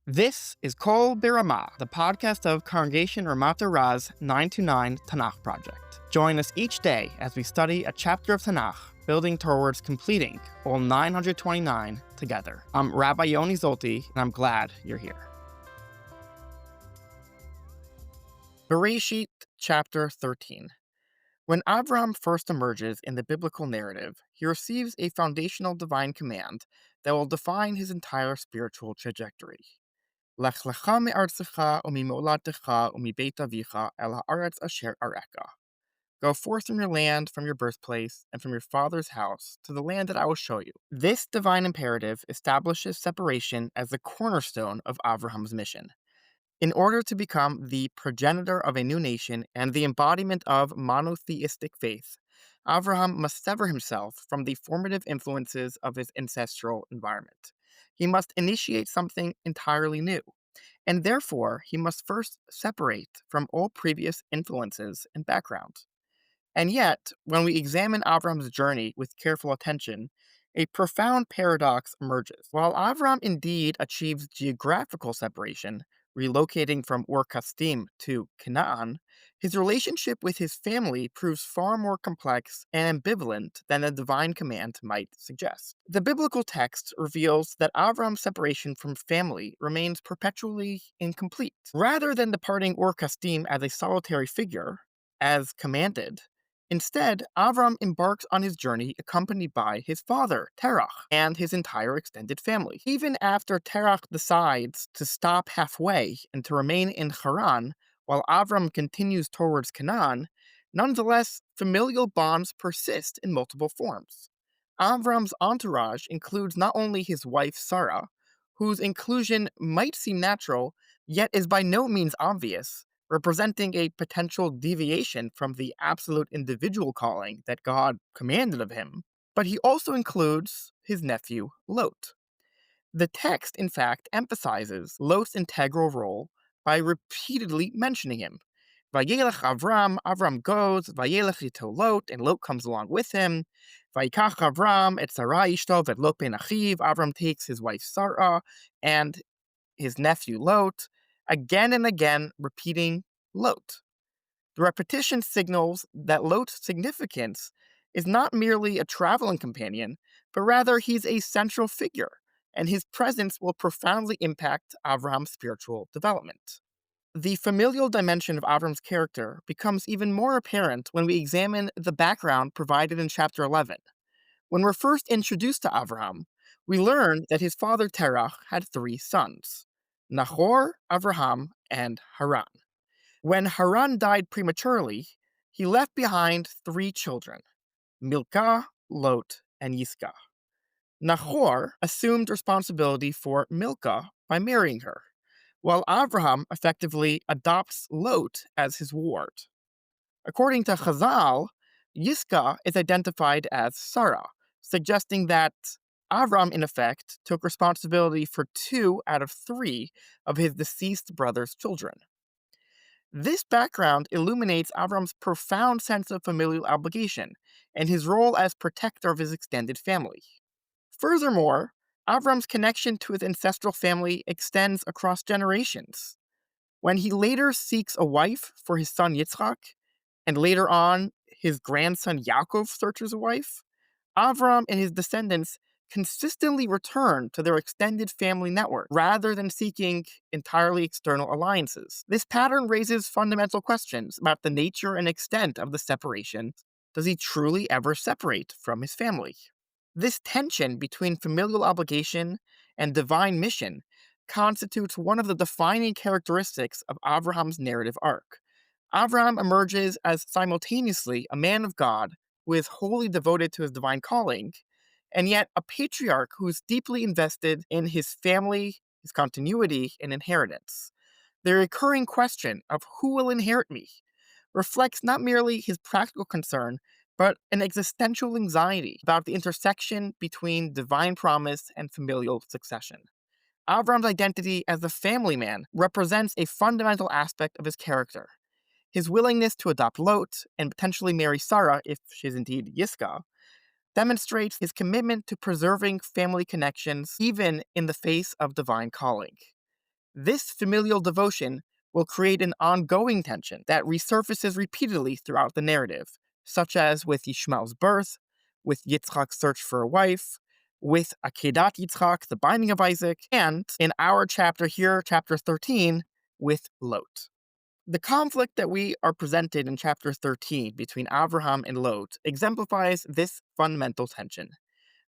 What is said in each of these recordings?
This is Kol Birama, the podcast of Congregation Ramat Raz 929 Tanakh Project. Join us each day as we study a chapter of Tanakh, building towards completing all 929 together. I'm Rabbi Yoni Zolti, and I'm glad you're here. Bereishit chapter 13. When Avram first emerges in the biblical narrative, he receives a foundational divine command that will define his entire spiritual trajectory. Lech lecha me'artzecha u'mimolatecha u'mibeit avicha el ha'aretz asher areka. Go forth from your land, from your birthplace, and from your father's house, to the land that I will show you. This divine imperative establishes separation as the cornerstone of Abraham's mission. In order to become the progenitor of a new nation and the embodiment of monotheistic faith, Abraham must sever himself from the formative influences of his ancestral environment. He must initiate something entirely new, and therefore he must first separate from all previous influences and background. And yet, when we examine Avram's journey with careful attention, a profound paradox emerges. While Avram indeed achieves geographical separation, relocating from Ur Kasdim to Canaan, his relationship with his family proves far more complex and ambivalent than a divine command might suggest. The biblical text reveals that Avram's separation from family remains perpetually incomplete. Rather than departing Ur Kasdim as a solitary figure, as commanded, instead, Avram embarks on his journey accompanied by his father, Terach, and his entire extended family. Even after Terach decides to stop halfway and to remain in Haran, while Avram continues towards Canaan, nonetheless, familial bonds persist in multiple forms. Avram's entourage includes not only his wife Sarah, whose inclusion might seem natural, yet is by no means obvious, representing a potential deviation from the absolute individual calling that God commanded of him, but he also includes his nephew, Lot. The text, in fact, emphasizes Lot's integral role by repeatedly mentioning him. Vayelech Avram goes, Vayelech ito Lot, and Lot comes along with him. Vayikach Avram et Sarah ishto vet Lot ben achiv, Avram takes his wife Sarah and his nephew Lot, again and again repeating Lot. The repetition signals that Lot's significance is not merely a traveling companion, but rather he's a central figure, and his presence will profoundly impact Avram's spiritual development. The familial dimension of Avram's character becomes even more apparent when we examine the background provided in chapter 11. When we're first introduced to Avram, we learn that his father Terach had 3 sons, Nahor, Avraham, and Haran. When Haran died prematurely, he left behind 3 children, Milcah, Lot, and Yiscah. Nahor assumed responsibility for Milcah by marrying her, while Avraham effectively adopts Lot as his ward. According to Chazal, Yiscah is identified as Sarah, suggesting that Avram, in effect, took responsibility for 2 out of 3 of his deceased brother's children. This background illuminates Avram's profound sense of familial obligation and his role as protector of his extended family. Furthermore, Avram's connection to his ancestral family extends across generations. When he later seeks a wife for his son Yitzchak, and later on his grandson Yaakov searches a wife, Avram and his descendants consistently return to their extended family network rather than seeking entirely external alliances. This pattern raises fundamental questions about the nature and extent of the separation. Does he truly ever separate from his family? This tension between familial obligation and divine mission constitutes one of the defining characteristics of Abraham's narrative arc. Abraham emerges as simultaneously a man of God who is wholly devoted to his divine calling, and yet a patriarch who is deeply invested in his family, his continuity, and inheritance. The recurring question of who will inherit me reflects not merely his practical concern, but an existential anxiety about the intersection between divine promise and familial succession. Avram's identity as a family man represents a fundamental aspect of his character. His willingness to adopt Lot and potentially marry Sarah, if she is indeed Yiscah, demonstrates his commitment to preserving family connections even in the face of divine calling. This familial devotion will create an ongoing tension that resurfaces repeatedly throughout the narrative, such as with Ishmael's birth, with Yitzchak's search for a wife, with Akedat Yitzchak, the binding of Isaac, and in our chapter here, chapter 13, with Lot. The conflict that we are presented in chapter 13 between Abraham and Lot exemplifies this fundamental tension.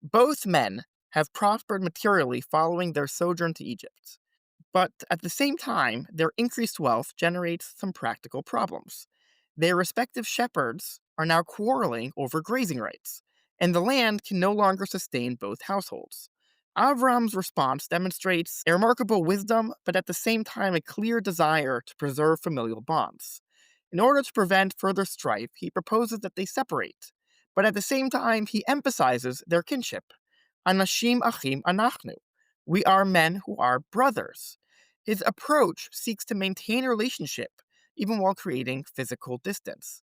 Both men have prospered materially following their sojourn to Egypt. But at the same time, their increased wealth generates some practical problems. Their respective shepherds are now quarreling over grazing rights, and the land can no longer sustain both households. Avram's response demonstrates a remarkable wisdom, but at the same time a clear desire to preserve familial bonds. In order to prevent further strife, he proposes that they separate, but at the same time he emphasizes their kinship. Anashim achim anachnu. We are men who are brothers. His approach seeks to maintain a relationship, even while creating physical distance.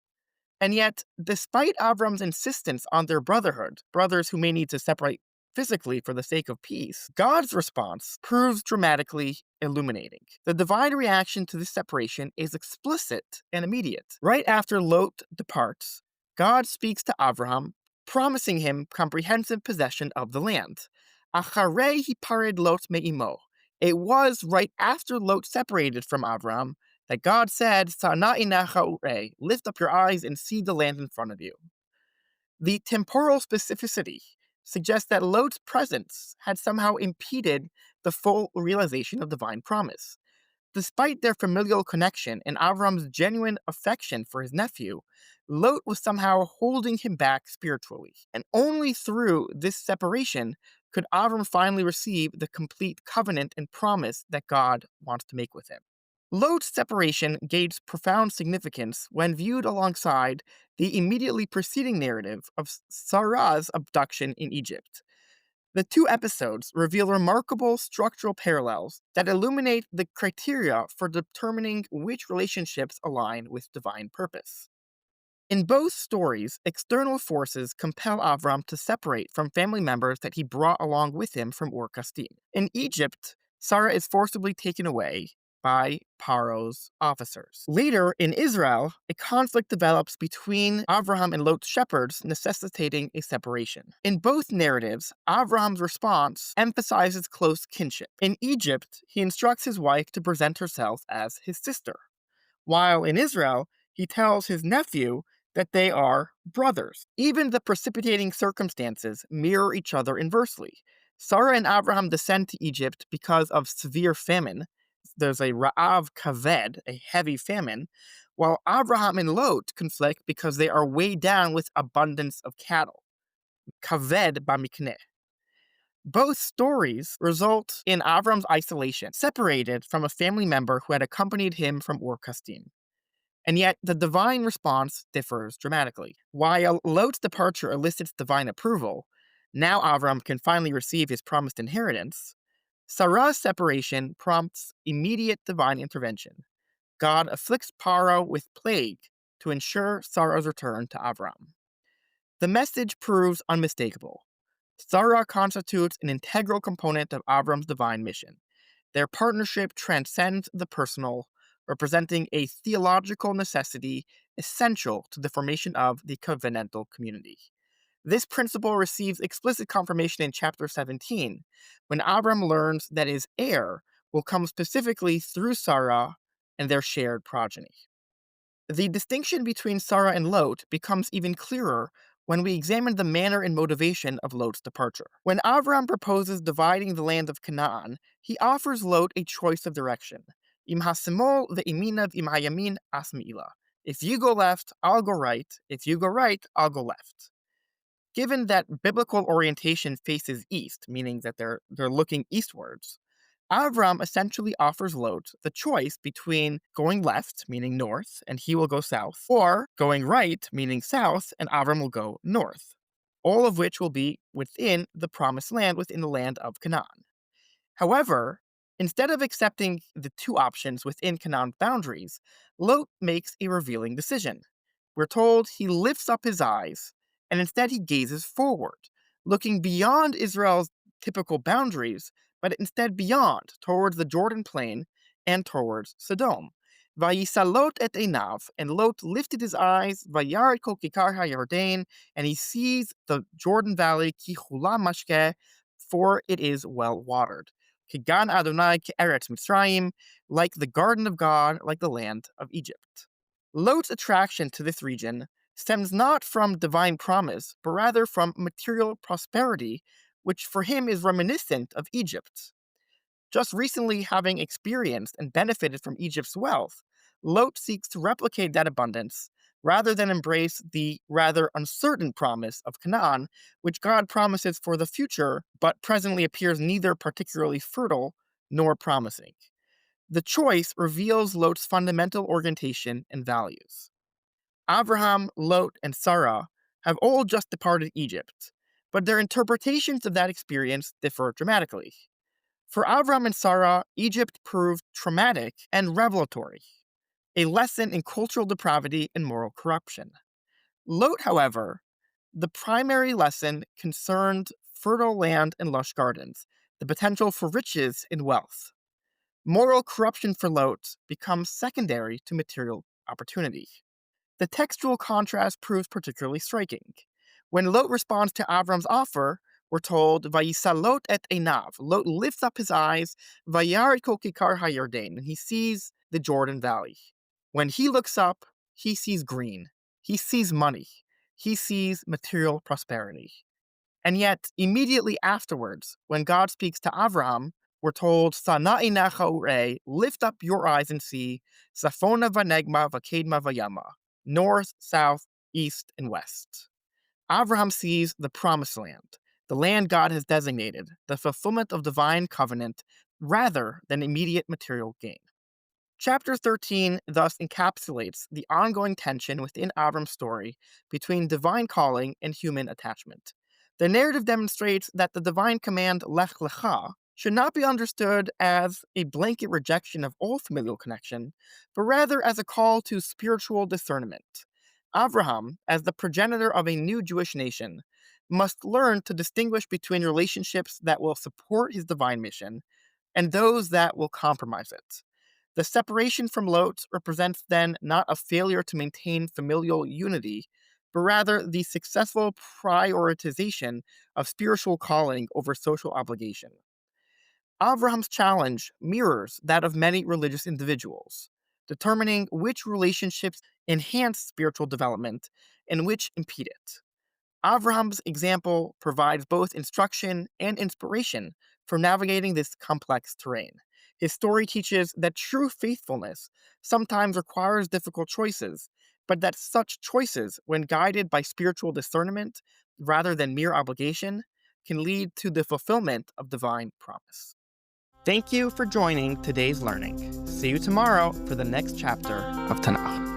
And yet, despite Avram's insistence on their brotherhood, brothers who may need to separate physically for the sake of peace, God's response proves dramatically illuminating. The divine reaction to this separation is explicit and immediate. Right after Lot departs, God speaks to Avraham, promising him comprehensive possession of the land. Acharei hipared Lot me'imo. It was right after Lot separated from Avraham that God said, lift up your eyes and see the land in front of you. The temporal specificity suggests that Lot's presence had somehow impeded the full realization of divine promise. Despite their familial connection and Avram's genuine affection for his nephew, Lot was somehow holding him back spiritually. And only through this separation could Avram finally receive the complete covenant and promise that God wants to make with him. Lot's separation gains profound significance when viewed alongside the immediately preceding narrative of Sarah's abduction in Egypt. The two episodes reveal remarkable structural parallels that illuminate the criteria for determining which relationships align with divine purpose. In both stories, external forces compel Avram to separate from family members that he brought along with him from Ur Kasdim. In Egypt, Sarah is forcibly taken away by Paro's officers. Later, in Israel, a conflict develops between Avraham and Lot's shepherds, necessitating a separation. In both narratives, Avraham's response emphasizes close kinship. In Egypt, he instructs his wife to present herself as his sister, while in Israel, he tells his nephew that they are brothers. Even the precipitating circumstances mirror each other inversely. Sarah and Abraham descend to Egypt because of severe famine. There's a ra'av kaved, a heavy famine, while Abraham and Lot conflict because they are weighed down with abundance of cattle. Kaved bamikneh. Both stories result in Avram's isolation, separated from a family member who had accompanied him from Ur Kasdim. And yet, the divine response differs dramatically. While Lot's departure elicits divine approval, now Avram can finally receive his promised inheritance, Sarah's separation prompts immediate divine intervention. God afflicts Paro with plague to ensure Sarah's return to Avram. The message proves unmistakable. Sarah constitutes an integral component of Avram's divine mission. Their partnership transcends the personal, representing a theological necessity essential to the formation of the covenantal community. This principle receives explicit confirmation in chapter 17, when Abram learns that his heir will come specifically through Sarah and their shared progeny. The distinction between Sarah and Lot becomes even clearer when we examine the manner and motivation of Lot's departure. When Avram proposes dividing the land of Canaan, he offers Lot a choice of direction. Im hasimol ve'imina im hayamin as me'ila. If you go left, I'll go right. If you go right, I'll go left. Given that biblical orientation faces east, meaning that they're looking eastwards, Avram essentially offers Lot the choice between going left, meaning north, and he will go south, or going right, meaning south, and Avram will go north, all of which will be within the promised land, within the land of Canaan. However, instead of accepting the two options within Canaan's boundaries, Lot makes a revealing decision. We're told he lifts up his eyes, and instead he gazes forward, looking beyond Israel's typical boundaries, but instead beyond, towards the Jordan plain and towards Sodom. Vayisalot et einav, and Lot lifted his eyes, vayar kol kikar hayarden, and he sees the Jordan Valley, ki chula mashke, for it is well watered. Kigan Adonai ke'eretz Mitzrayim, like the garden of God, like the land of Egypt. Lot's attraction to this region stems not from divine promise, but rather from material prosperity, which for him is reminiscent of Egypt. Just recently having experienced and benefited from Egypt's wealth, Lot seeks to replicate that abundance rather than embrace the rather uncertain promise of Canaan, which God promises for the future, but presently appears neither particularly fertile nor promising. The choice reveals Lot's fundamental orientation and values. Abraham, Lot, and Sarah have all just departed Egypt, but their interpretations of that experience differ dramatically. For Avram and Sarah, Egypt proved traumatic and revelatory, a lesson in cultural depravity and moral corruption. Lot, however, the primary lesson concerned fertile land and lush gardens, the potential for riches and wealth. Moral corruption for Lot becomes secondary to material opportunity. The textual contrast proves particularly striking. When Lot responds to Avram's offer, we're told, Vayisalot et einav. Lot lifts up his eyes, Vayar kol kikar hayarden, and he sees the Jordan Valley. When he looks up, he sees green. He sees money. He sees material prosperity. And yet, immediately afterwards, when God speaks to Avram, we're told, Sana'i necha urei, lift up your eyes and see, Safona vanegma vakedma vayama, north, south, east, and west. Abraham sees the promised land, the land God has designated, the fulfillment of divine covenant, rather than immediate material gain. Chapter 13 thus encapsulates the ongoing tension within Abram's story between divine calling and human attachment. The narrative demonstrates that the divine command lech lecha should not be understood as a blanket rejection of all familial connection, but rather as a call to spiritual discernment. Abraham, as the progenitor of a new Jewish nation, must learn to distinguish between relationships that will support his divine mission and those that will compromise it. The separation from Lot represents then not a failure to maintain familial unity, but rather the successful prioritization of spiritual calling over social obligation. Abraham's challenge mirrors that of many religious individuals, determining which relationships enhance spiritual development and which impede it. Avraham's example provides both instruction and inspiration for navigating this complex terrain. His story teaches that true faithfulness sometimes requires difficult choices, but that such choices, when guided by spiritual discernment rather than mere obligation, can lead to the fulfillment of divine promise. Thank you for joining today's learning. See you tomorrow for the next chapter of Tanakh.